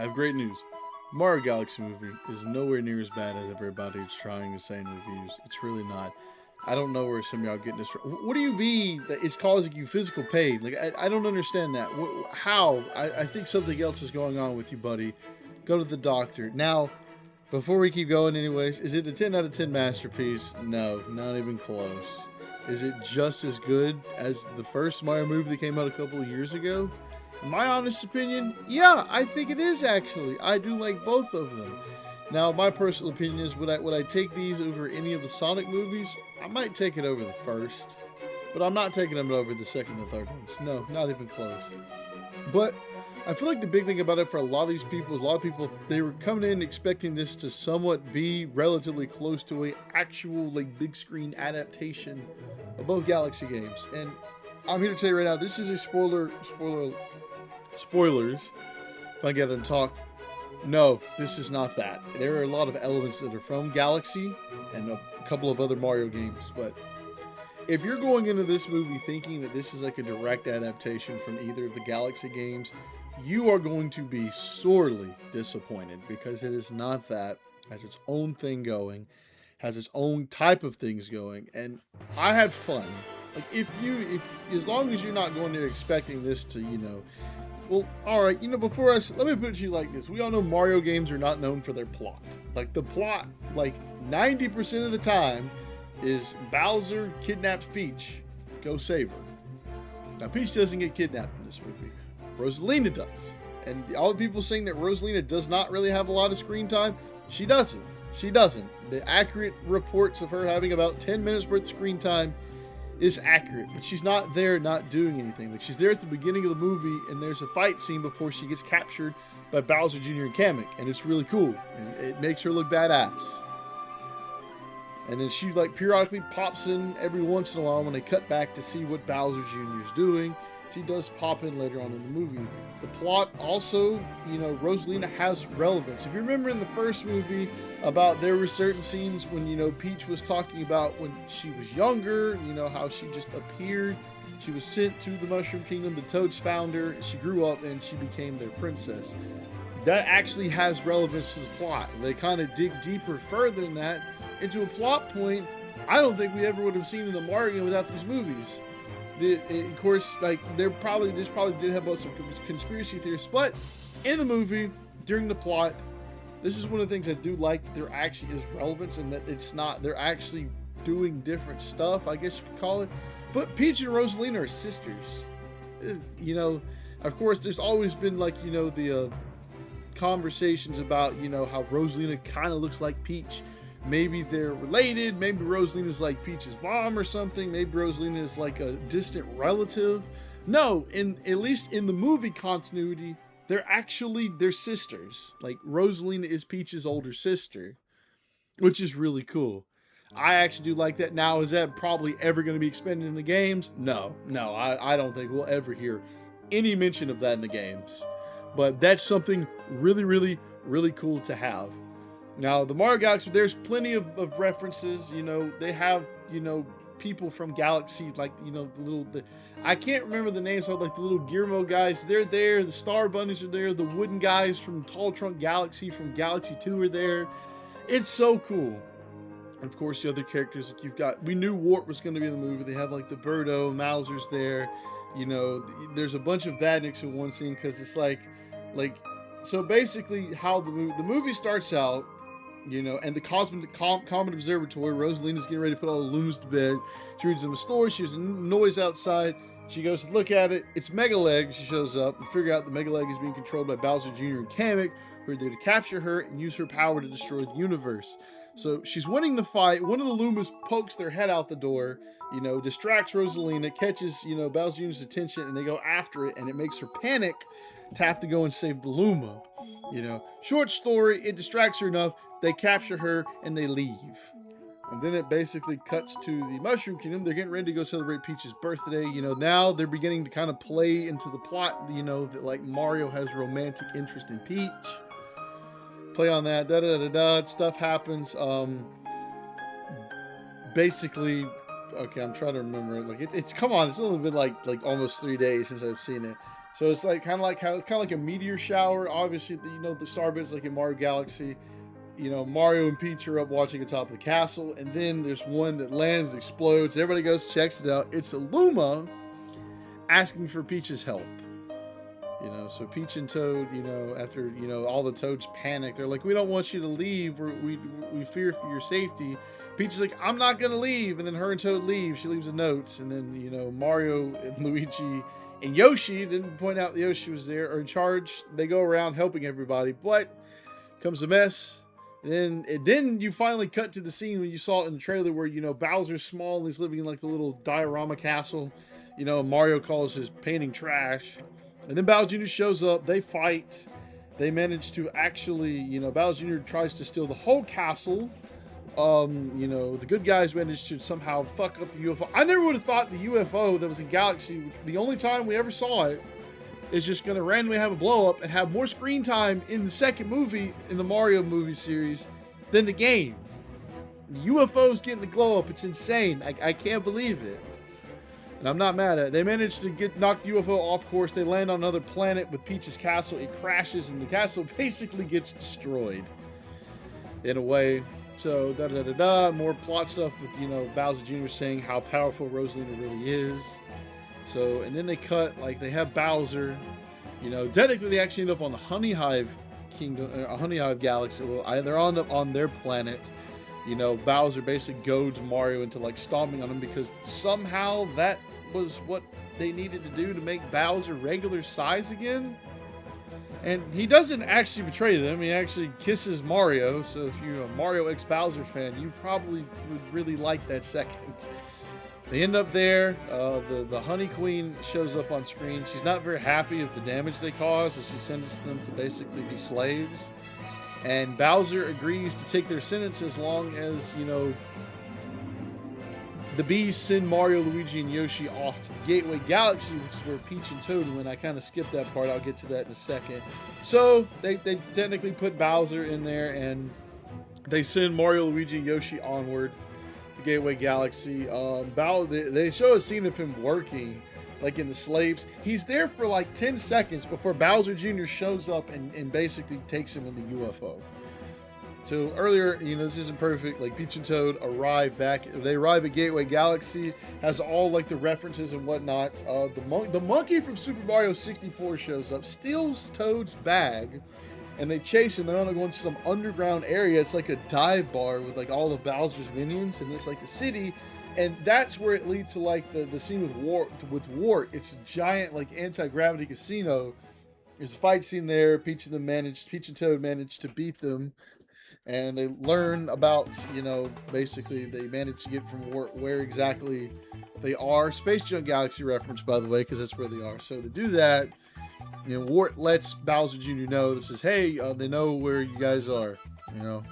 I have great news. Mario Galaxy movie is nowhere near as bad as everybody's trying to say in reviews. It's really not. I don't know where some of y'all getting this from. What do you mean that it's causing you physical pain? Like, I don't understand that. How? I think something else is going on with you, buddy. Go to the doctor. Now, before we keep going, anyways, is it a 10 out of 10 masterpiece? No, not even close. Is it just as good as the first Mario movie that came out a couple of years ago? In my honest opinion, yeah, I think it is actually. I do like both of them. Now, my personal opinion is would I take these over any of the Sonic movies? I might take it over the first, but I'm not taking them over the second and third ones. No, not even close. But I feel like the big thing about it for a lot of these people is a lot of people they were coming in expecting this to somewhat be relatively close to a actual like big screen adaptation of both Galaxy games. And I'm here to tell you right now, this is a spoilers. If I get to talk, no, this is not that. There are a lot of elements that are from Galaxy and a couple of other Mario games, but if you're going into this movie thinking that this is like a direct adaptation from either of the Galaxy games, you are going to be sorely disappointed because it is not that. It has its own thing going, has its own type of things going, and I had fun. Like if as long as you're not going there expecting this to, well, all right, before us, let me put it to you like this. We all know Mario games are not known for their plot. Like the plot, like 90% of the time is Bowser kidnaps Peach, go save her. Now Peach doesn't get kidnapped in this movie. Rosalina does. And all the people saying that Rosalina does not really have a lot of screen time, she doesn't. She doesn't. The accurate reports of her having about 10 minutes worth of screen time is accurate, but she's not there not doing anything. Like she's there at the beginning of the movie and there's a fight scene before she gets captured by Bowser Jr. and Kamek, and it's really cool. And it makes her look badass. And then she like periodically pops in every once in a while when they cut back to see what Bowser Jr. is doing. She does pop in later on in the movie. The plot also, Rosalina has relevance. If you remember in the first movie about there were certain scenes when, Peach was talking about when she was younger, how she just appeared. She was sent to the Mushroom Kingdom, the Toads found her, she grew up and she became their princess. That actually has relevance to the plot. They kind of dig deeper further than that into a plot point I don't think we ever would have seen in the Mario game without these movies. Of course, like this probably did have some conspiracy theories, but in the movie during the plot, this is one of the things I do like, that there actually is relevance and that it's not they're actually doing different stuff, I guess you could call it. But Peach and Rosalina are sisters. Of course, there's always been the conversations about how Rosalina kind of looks like Peach. Maybe they're related. Maybe Rosalina's like Peach's mom or something. Maybe Rosalina is like a distant relative. No, at least in the movie continuity, they're sisters. Like Rosalina is Peach's older sister, which is really cool. I actually do like that. Now, is that probably ever going to be expanded in the games? No, I don't think we'll ever hear any mention of that in the games. But that's something really, really, really cool to have. Now, the Mario Galaxy, there's plenty of references. They have, people from Galaxy, like, I can't remember the names of like the little Gearmo guys. They're there. The Star Bunnies are there. The wooden guys from Tall Trunk Galaxy from Galaxy 2 are there. It's so cool. And of course, the other characters that you've got. We knew Wart was going to be in the movie. They have like the Birdo, Mauser's there. There's a bunch of badniks in one scene because it's like, so basically how the movie starts out. And the Comet Observatory, Rosalina's getting ready to put all the Lumas to bed. She reads them a story. She hears a noise outside. She goes to look at it. It's Megaleg. She shows up and figure out the Megaleg is being controlled by Bowser Jr. and Kamek, who are there to capture her and use her power to destroy the universe. So she's winning the fight. One of the Lumas pokes their head out the door, distracts Rosalina, catches, Bowser Jr.'s attention, and they go after it, and it makes her panic to have to go and save the Luma. Short story, it distracts her enough. They capture her and they leave. And then it basically cuts to the Mushroom Kingdom. They're getting ready to go celebrate Peach's birthday. Now they're beginning to kind of play into the plot, that like Mario has romantic interest in Peach. Play on that, stuff happens. Basically, okay, I'm trying to remember it. Like it's come on, it's only been like almost 3 days since I've seen it. So it's like kind of like a meteor shower. Obviously, the starbits like in Mario Galaxy. Mario and Peach are up watching atop of the castle, and then there's one that lands and explodes. Everybody goes, checks it out. It's a Luma asking for Peach's help. So Peach and Toad, after all the Toads panic, they're like, "We don't want you to leave. We fear for your safety." Peach is like, "I'm not gonna leave," and then her and Toad leave. She leaves a note, and then Mario and Luigi and Yoshi didn't point out that Yoshi was there, are in charge. They go around helping everybody, but comes a mess. Then you finally cut to the scene when you saw it in the trailer where Bowser's small and he's living in like the little diorama castle. Mario calls his painting trash, and then Bowser Jr. shows up. They fight. They manage to actually, Bowser Jr. tries to steal the whole castle. The good guys managed to somehow fuck up the UFO. I never would have thought the UFO that was in Galaxy, the only time we ever saw it, is just going to randomly have a blow up and have more screen time in the second movie in the Mario movie series than the game. The UFO's getting the glow up. It's insane. I can't believe it. And I'm not mad at it. They managed to knock the UFO off course. They land on another planet with Peach's castle. It crashes and the castle basically gets destroyed in a way. So more plot stuff with Bowser Jr. saying how powerful Rosalina really is. So, and then they cut, like, they have Bowser, technically they actually end up on the Honey Hive Kingdom, Honey Hive Galaxy. Well, they're on their planet. Bowser basically goads Mario into, like, stomping on him because somehow that was what they needed to do to make Bowser regular size again. And he doesn't actually betray them. He actually kisses Mario. So if you're a Mario X Bowser fan, you probably would really like that second. They end up there. The Honey Queen shows up on screen. She's not very happy with the damage they caused, so she sends them to basically be slaves. And Bowser agrees to take their sentence as long as, the bees send Mario, Luigi, and Yoshi off to the Gateway Galaxy, which is where Peach and Toad went. I kind of skipped that part. I'll get to that in a second. So they technically put Bowser in there, and they send Mario, Luigi, and Yoshi onward. Gateway Galaxy. They show a scene of him working, like in the slaves. He's there for like 10 seconds before Bowser Jr. shows up and basically takes him in the UFO. So earlier, this isn't perfect. Like Peach and Toad arrive back. They arrive at Gateway Galaxy. Has all like the references and whatnot. The monkey from Super Mario 64 shows up, steals Toad's bag. And they chase him. They want to go into some underground area. It's like a dive bar with like all of Bowser's minions, and it's like the city. And that's where it leads to like the scene with Wart. It's a giant like anti-gravity casino. There's a fight scene there. Peach and Toad managed to beat them, and they learn about basically they managed to get from Wart where exactly they are. Space Junk Galaxy reference, by the way, because that's where they are. So to do that, Wart lets Bowser Jr. know. This is, hey, they know where you guys are. So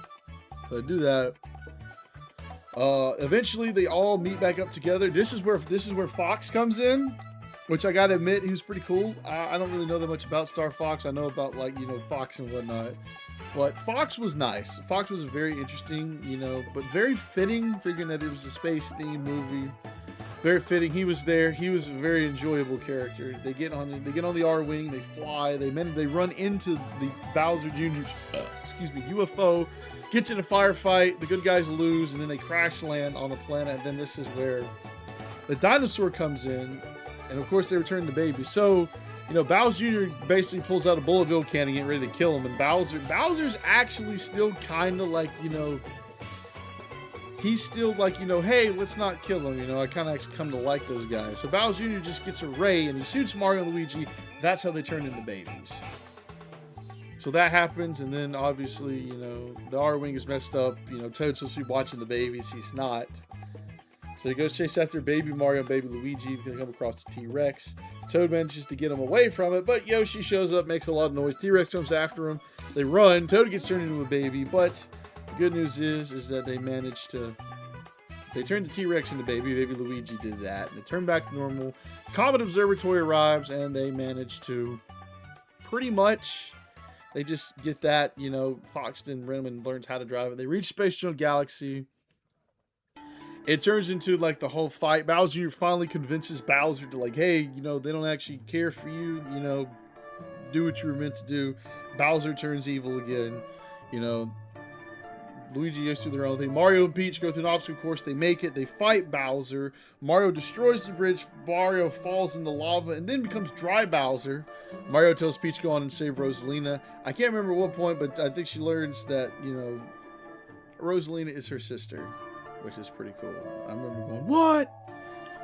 they do that. Eventually, they all meet back up together. This is where Fox comes in, which I gotta admit, he was pretty cool. I don't really know that much about Star Fox. I know about Fox and whatnot, but Fox was nice. Fox was very interesting, but very fitting. Figuring that it was a space themed movie. Very fitting. He was there. He was a very enjoyable character. They get on the R-Wing. They fly. They run into the Bowser Jr.'s UFO. Gets in a firefight. The good guys lose, and then they crash land on the planet. And then this is where the dinosaur comes in, and of course they return the baby. So, Bowser Jr. basically pulls out a bullet bill cannon, getting ready to kill him, and Bowser's actually still kind of like he's still like, hey, let's not kill him. I kind of actually come to like those guys. So Bowser Jr. just gets a ray and he shoots Mario and Luigi. That's how they turn into babies. So that happens, and then obviously, the R-Wing is messed up. Toad's supposed to be watching the babies. He's not. So he goes chase after baby Mario and baby Luigi. He's going to come across the T-Rex. Toad manages to get him away from it, but Yoshi shows up, makes a lot of noise. T-Rex comes after him. They run. Toad gets turned into a baby, but good news is that they turned the T-Rex into baby. Baby Luigi did that. They turn back to normal. Comet Observatory arrives, and they manage to pretty much, they just get that, Foxton Rim and learns how to drive it. They reach Space Junk Galaxy, it turns into like the whole fight. Bowser finally convinces Bowser to like, hey, you know, they don't actually care for you, you know, do what you were meant to do. Bowser turns evil again, you know. Luigi goes through their own thing. Mario and Peach go through an obstacle course. They make it. They fight Bowser. Mario destroys the bridge. Mario falls in the lava and then becomes Dry Bowser. Mario tells Peach to go on and save Rosalina. I can't remember what point, but I think she learns that, you know, Rosalina is her sister, which is pretty cool. I remember going, what?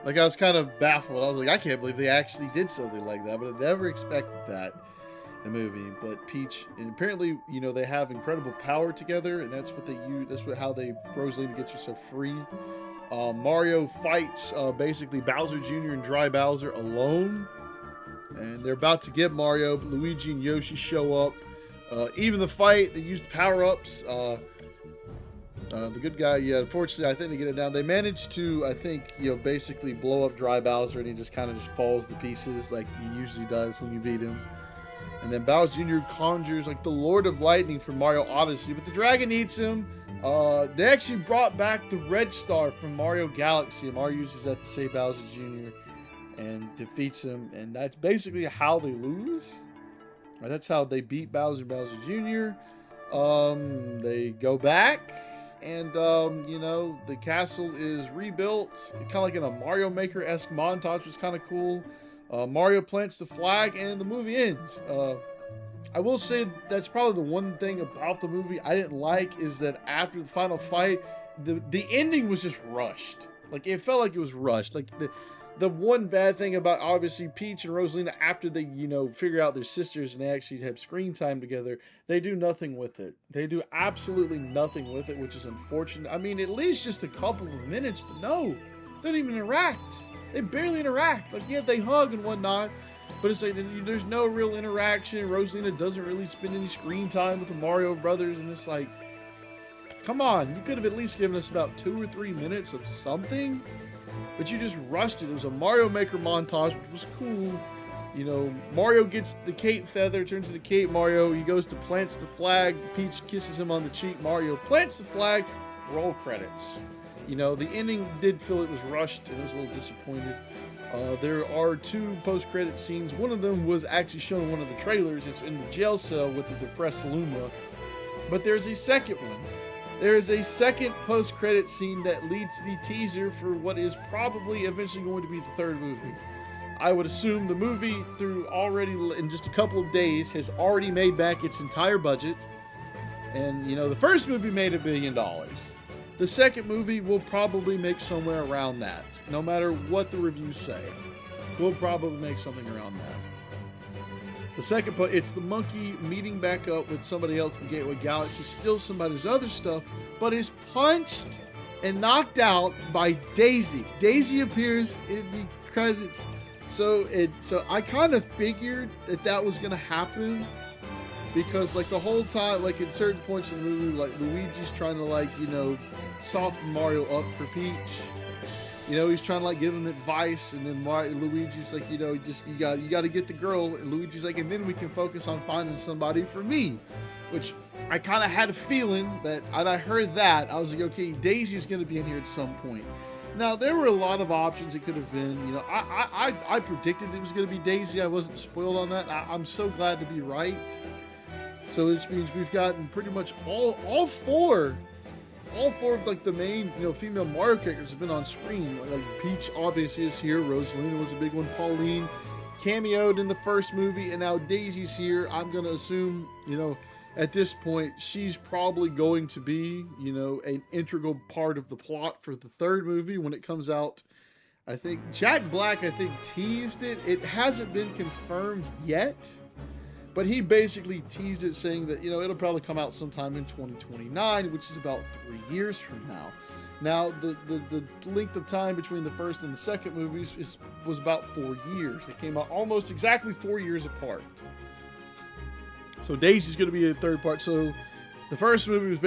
Like, I was kind of baffled. I was like, I can't believe they actually did something like that, but I never expected that in a movie. But Peach, and apparently, you know, they have incredible power together, and that's what they use. That's how Rosalina gets herself free. Mario fights basically Bowser Jr. and Dry Bowser alone, and they're about to get Mario, but Luigi and Yoshi show up. Even the fight, they use the power-ups. The good guy, yeah, unfortunately, I think they get it down. They manage to, I think, you know, basically blow up Dry Bowser, and he just kind of just falls to pieces like he usually does when you beat him. And then Bowser Jr. conjures like the Lord of Lightning from Mario Odyssey, but the dragon eats him. They actually brought back the Red Star from Mario Galaxy, and Mario uses that to save Bowser Jr. and defeats him, and that's basically how they lose. Or that's how they beat Bowser Jr. They go back, and you know, the castle is rebuilt, kind of like in a Mario Maker-esque montage, which was kind of cool. Mario plants the flag, and the movie ends. I will say that's probably the one thing about the movie I didn't like, is that after the final fight, the ending was just rushed. Like, it felt like it was rushed. Like, the one bad thing about, obviously, Peach and Rosalina, after they, you know, figure out they're sisters and they actually have screen time together, they do nothing with it. They do absolutely nothing with it, which is unfortunate. I mean, at least just a couple of minutes, but no, they don't even interact. They barely interact. Like, yeah, they hug and whatnot, but it's like there's no real interaction. Rosalina doesn't really spend any screen time with the Mario brothers, and it's like, come on, you could have at least given us about 2 or 3 minutes of something, but you just rushed it. It was a Mario Maker montage, which was cool. You know, Mario gets the cape feather, turns into Cape Mario. He goes to plants the flag. Peach kisses him on the cheek. Mario plants the flag. Roll credits. You know, the ending did feel it was rushed, and I was a little disappointed. There are 2 post-credit scenes. One of them was actually shown in one of the trailers. It's in the jail cell with the depressed Luma. But there's a second one. There is a second post-credit scene that leads the teaser for what is probably eventually going to be the 3rd movie. I would assume the movie, through already in just a couple of days, has already made back its entire budget. And, you know, the first movie made $1 billion. The second movie will probably make somewhere around that. No matter what the reviews say, we'll probably make something around that. The second part, it's the monkey meeting back up with somebody else in Gateway Galaxy, steals somebody's other stuff, but is punched and knocked out by Daisy. Daisy appears in the credits. So I kind of figured that was going to happen, because like the whole time, like at certain points in the movie, like Luigi's trying to, like, you know, soften Mario up for Peach. You know, he's trying to like give him advice, and then Luigi's like, you know, you got to get the girl, and Luigi's like, and then we can focus on finding somebody for me. Which I kind of had a feeling that, and I heard that, I was like, okay, Daisy's going to be in here at some point. Now, there were a lot of options it could have been. You know, I predicted it was going to be Daisy. I wasn't spoiled on that. I'm so glad to be right. So this means we've gotten pretty much all four of like the main, you know, female Mario characters have been on screen. Like Peach obviously is here. Rosalina was a big one. Pauline cameoed in the first movie, and now Daisy's here. I'm gonna assume, you know, at this point she's probably going to be, you know, an integral part of the plot for the 3rd movie when it comes out. I think Jack Black, I think, teased it. It hasn't been confirmed yet, but he basically teased it, saying that, you know, it'll probably come out sometime in 2029, which is about 3 years from now. Now, the length of time between the first and the second movies was about 4 years. They came out almost exactly 4 years apart. So Daisy's going to be a 3rd part. So the first movie was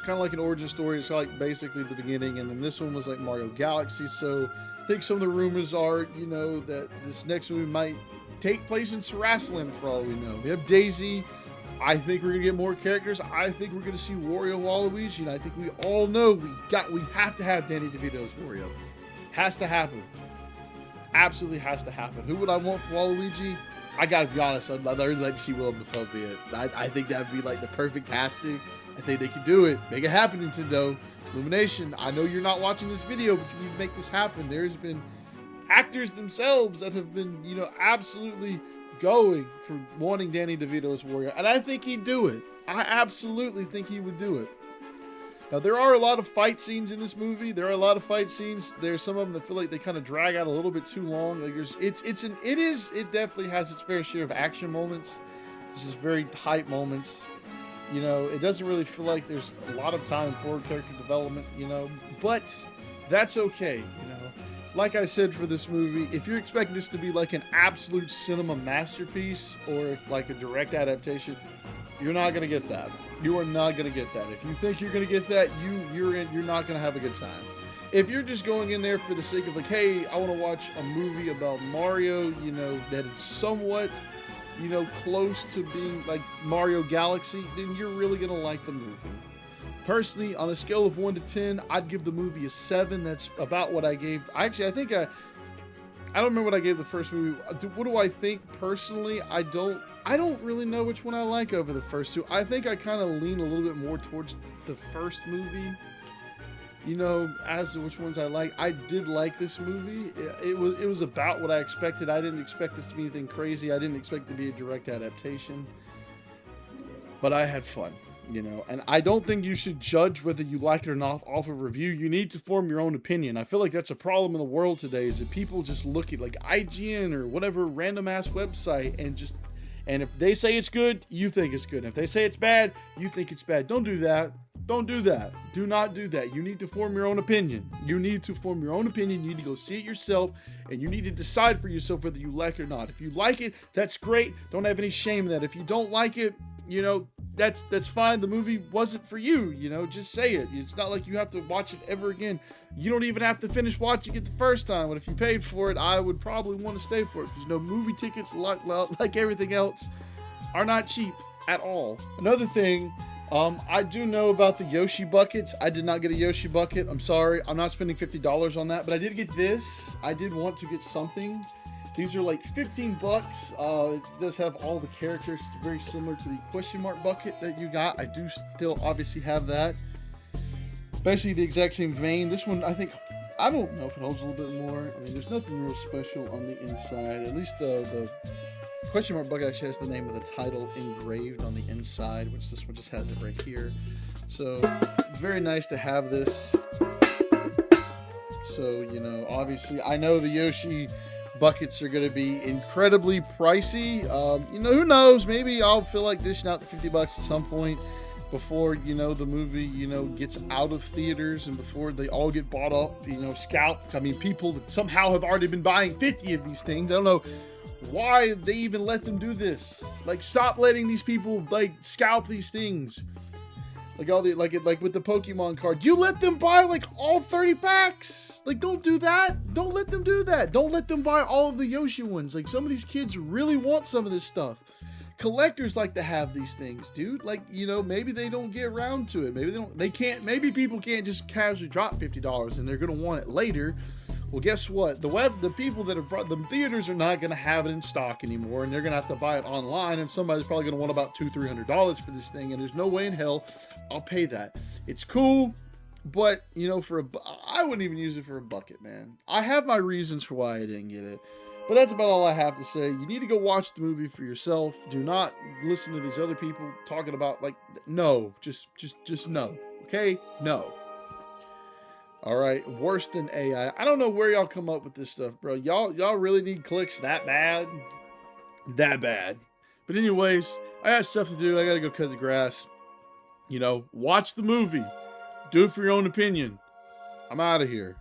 kind of like an origin story. It's like basically the beginning, and then this one was like Mario Galaxy. So I think some of the rumors are, you know, that this next movie might take place in Sarasaland for all we know. We have Daisy. I think we're gonna get more characters. I think we're gonna see Wario and Waluigi, and I think we all know we have to have Danny DeVito's Wario. Has to happen. Absolutely has to happen. Who would I want for Waluigi? I gotta be honest, I'd really like to see Willem Dafoe be it. I think that'd be like the perfect casting. I think they could do it. Make it happen, Nintendo. Illumination, I know you're not watching this video, but you need to make this happen. There's been actors themselves that have been, you know, absolutely going for wanting Danny DeVito as Wario, and I think he'd do it. I absolutely think he would do it. Now, there are a lot of fight scenes in this movie. There are a lot of fight scenes. There's some of them that feel like they kind of drag out a little bit too long. Like it definitely has its fair share of action moments. This is very hype moments. You know, it doesn't really feel like there's a lot of time for character development, you know, but that's okay, you know. Like I said for this movie, if you're expecting this to be like an absolute cinema masterpiece or like a direct adaptation, you're not going to get that. You are not going to get that. If you think you're going to get that, you're not going to have a good time. If you're just going in there for the sake of like, hey, I want to watch a movie about Mario, you know, that is somewhat, you know, close to being like Mario Galaxy, then you're really going to like the movie. Personally, on a scale of 1 to 10, I'd give the movie a 7. That's about what I gave. Actually, I think I don't remember what I gave the first movie. What do I think personally? I don't really know which one I like over the first two. I think I kind of lean a little bit more towards the first movie, you know, as to which ones I like. I did like this movie. It was about what I expected. I didn't expect this to be anything crazy. I didn't expect it to be a direct adaptation, but I had fun. You know, and I don't think you should judge whether you like it or not off of review. You need to form your own opinion. I feel like that's a problem in the world today, is that people just look at like IGN or whatever random ass website and if they say it's good, you think it's good. And if they say it's bad, you think it's bad. Don't do that. Don't do that. Do not do that. You need to form your own opinion. You need to form your own opinion. You need to go see it yourself, and you need to decide for yourself whether you like it or not. If you like it, that's great. Don't have any shame in that. If you don't like it, you know, that's fine. The movie wasn't for you, you know, just say it. It's not like you have to watch it ever again. You don't even have to finish watching it the first time, but if you paid for it, I would probably want to stay for it, because, you know, movie tickets, like everything else, are not cheap at all. Another thing, I do know about the Yoshi buckets. I did not get a Yoshi bucket. I'm sorry. I'm not spending $50 on that, but I did get this. I did want to get something. These are like 15 bucks. It does have all the characters. It's very similar to the question mark bucket that you got. I do still obviously have that. Basically the exact same vein. This one, I don't know if it holds a little bit more. I mean, there's nothing real special on the inside. At least the question mark bucket actually has the name of the title engraved on the inside, which this one just has it right here. So it's very nice to have this. So, you know, obviously I know the Yoshi buckets are going to be incredibly pricey. You know, who knows? Maybe I'll feel like dishing out the 50 bucks at some point before, you know, the movie, you know, gets out of theaters and before they all get bought up, you know, scalped. I mean, people that somehow have already been buying 50 of these things. I don't know why they even let them do this. Like, stop letting these people like scalp these things. Like all the like with the Pokemon card, you let them buy like all 30 packs. Like, don't do that. Don't let them do that. Don't let them buy all of the Yoshi ones. Like, some of these kids really want some of this stuff. Collectors like to have these things, dude. Like, you know, maybe they don't get around to it. Maybe people can't just casually drop $50 and they're gonna want it later. Well, guess what? The people that have brought them, theaters are not going to have it in stock anymore, and they're going to have to buy it online, and somebody's probably going to want about $200-300 for this thing, and there's no way in hell I'll pay that. It's cool, but, you know, I wouldn't even use it for a bucket, man. I have my reasons for why I didn't get it, but that's about all I have to say. You need to go watch the movie for yourself. Do not listen to these other people talking about, like, no, just no, okay? No. All right, worse than AI. I don't know where y'all come up with this stuff, bro. Y'all really need clicks that bad? That bad. But anyways, I got stuff to do. I got to go cut the grass. You know, watch the movie. Do it for your own opinion. I'm out of here.